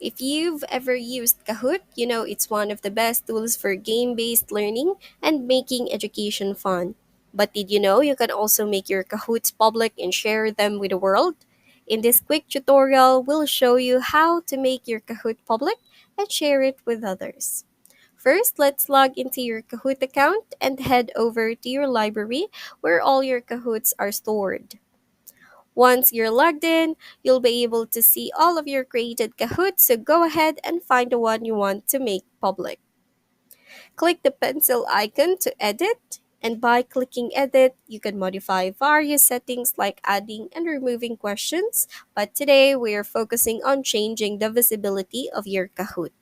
If you've ever used Kahoot, you know it's one of the best tools for game based learning and making education fun. But did you know you can also make your Kahoots public and share them with the world? In this quick tutorial, we'll show you how to make your Kahoot public and share it with others. First, let's log into your Kahoot account and head over to your library where all your Kahoots are stored. Once you're logged in, you'll be able to see all of your created Kahoots, so go ahead and find the one you want to make public. Click the pencil icon to edit, and by clicking edit, you can modify various settings like adding and removing questions, but today we are focusing on changing the visibility of your Kahoot.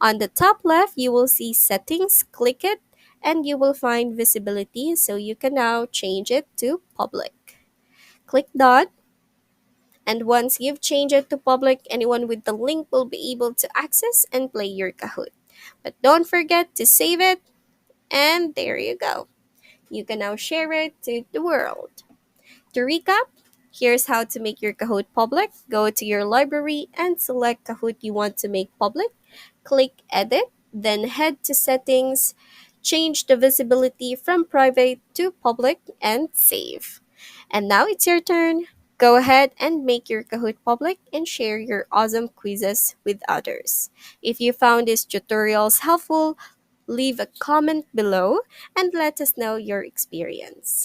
On the top left, you will see settings, click it, and you will find visibility, so you can now change it to public. Click done. And once you've changed it to public, anyone with the link will be able to access and play your Kahoot. But don't forget to save it, and there you go. You can now share it to the world. To recap, here's how to make your Kahoot public. Go to your library and select Kahoot you want to make public. Click Edit, then head to Settings, change the visibility from private to public, and save. And now it's your turn. Go ahead and make your Kahoot public and share your awesome quizzes with others. If you found these tutorials helpful, leave a comment below and let us know your experience.